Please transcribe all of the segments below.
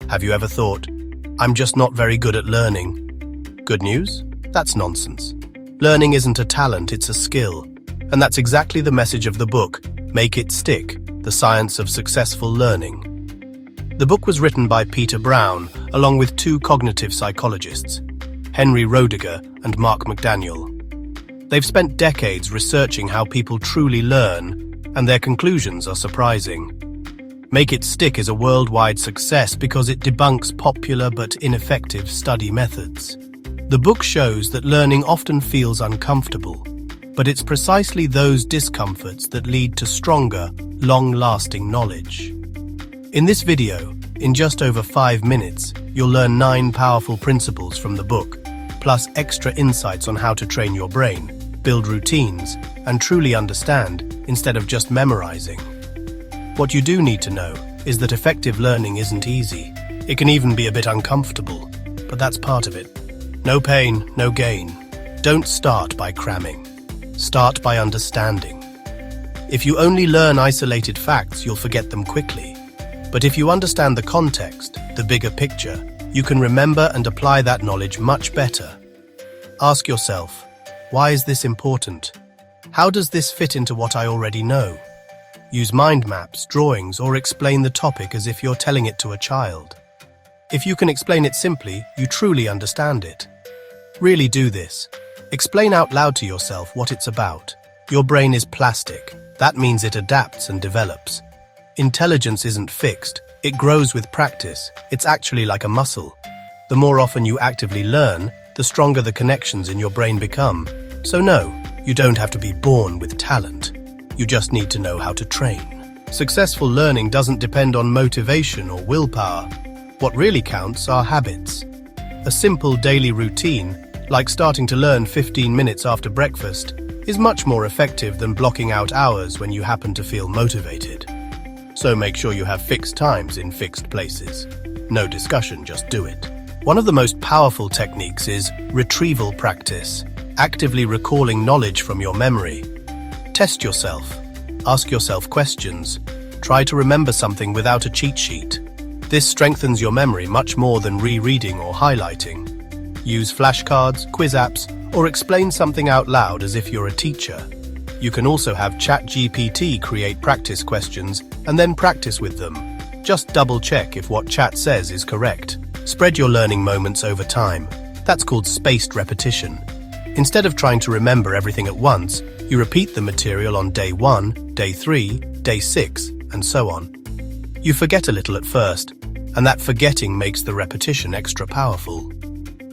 Have you ever thought, I'm just not very good at learning? Good news? That's nonsense. Learning isn't a talent, it's a skill. And that's exactly the message of the book, Make It Stick, The Science of Successful Learning. The book was written by Peter Brown, along with two cognitive psychologists, Henry Roediger and Mark McDaniel. They've spent decades researching how people truly learn, and their conclusions are surprising. Make It Stick is a worldwide success because it debunks popular but ineffective study methods. The book shows that learning often feels uncomfortable, but it's precisely those discomforts that lead to stronger, long-lasting knowledge. In this video, in just over 5 minutes, you'll learn 9 powerful principles from the book, plus extra insights on how to train your brain, build routines, and truly understand instead of just memorizing. What you do need to know is that effective learning isn't easy. It can even be a bit uncomfortable, but that's part of it. No pain, no gain. Don't start by cramming. Start by understanding. If you only learn isolated facts, you'll forget them quickly. But if you understand the context, the bigger picture, you can remember and apply that knowledge much better. Ask yourself, why is this important? How does this fit into what I already know? Use mind maps, drawings, or explain the topic as if you're telling it to a child. If you can explain it simply, you truly understand it. Really do this. Explain out loud to yourself what it's about. Your brain is plastic. That means it adapts and develops. Intelligence isn't fixed. It grows with practice. It's actually like a muscle. The more often you actively learn, the stronger the connections in your brain become. So no, you don't have to be born with talent. You just need to know how to train. Successful learning doesn't depend on motivation or willpower. What really counts are habits. A simple daily routine, like starting to learn 15 minutes after breakfast, is much more effective than blocking out hours when you happen to feel motivated. So make sure you have fixed times in fixed places. No discussion, just do it. One of the most powerful techniques is retrieval practice, actively recalling knowledge from your memory. Test yourself. Ask yourself questions. Try to remember something without a cheat sheet. This strengthens your memory much more than rereading or highlighting. Use flashcards, quiz apps, or explain something out loud as if you're a teacher. You can also have ChatGPT create practice questions and then practice with them. Just double-check if what Chat says is correct. Spread your learning moments over time. That's called spaced repetition. Instead of trying to remember everything at once, you repeat the material on day 1, day 3, day 6, and so on. You forget a little at first, and that forgetting makes the repetition extra powerful.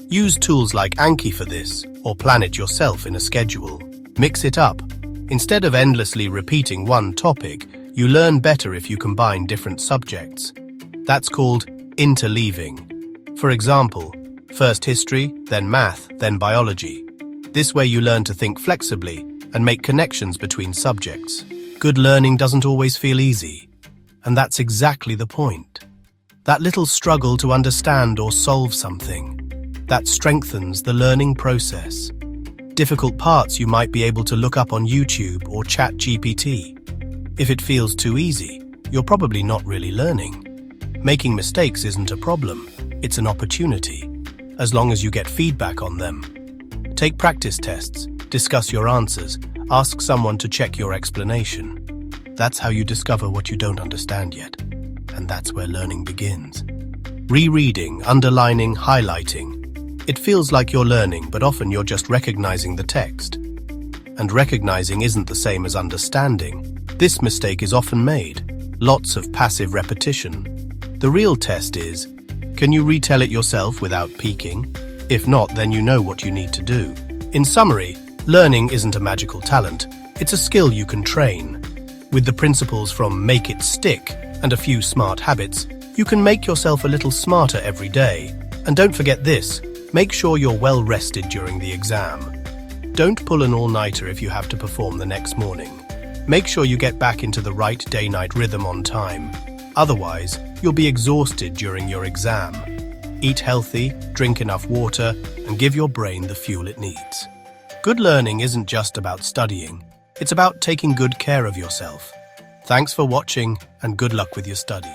Use tools like Anki for this, or plan it yourself in a schedule. Mix it up. Instead of endlessly repeating one topic, you learn better if you combine different subjects. That's called interleaving. For example, first history, then math, then biology. This way you learn to think flexibly and make connections between subjects. Good learning doesn't always feel easy, and that's exactly the point. That little struggle to understand or solve something, that strengthens the learning process. Difficult parts you might be able to look up on YouTube or ChatGPT. If it feels too easy, you're probably not really learning. Making mistakes isn't a problem, it's an opportunity, as long as you get feedback on them. Take practice tests, discuss your answers, ask someone to check your explanation. That's how you discover what you don't understand yet, and that's where learning begins. Rereading, underlining, highlighting. It feels like you're learning, but often you're just recognizing the text. And recognizing isn't the same as understanding. This mistake is often made. Lots of passive repetition. The real test is, can you retell it yourself without peeking? If not, then you know what you need to do. In summary, learning isn't a magical talent. It's a skill you can train. With the principles from Make It Stick and a few smart habits, you can make yourself a little smarter every day. And don't forget this. Make sure you're well rested during the exam. Don't pull an all-nighter if you have to perform the next morning. Make sure you get back into the right day-night rhythm on time. Otherwise, you'll be exhausted during your exam. Eat healthy, drink enough water, and give your brain the fuel it needs. Good learning isn't just about studying. It's about taking good care of yourself. Thanks for watching, and good luck with your studies.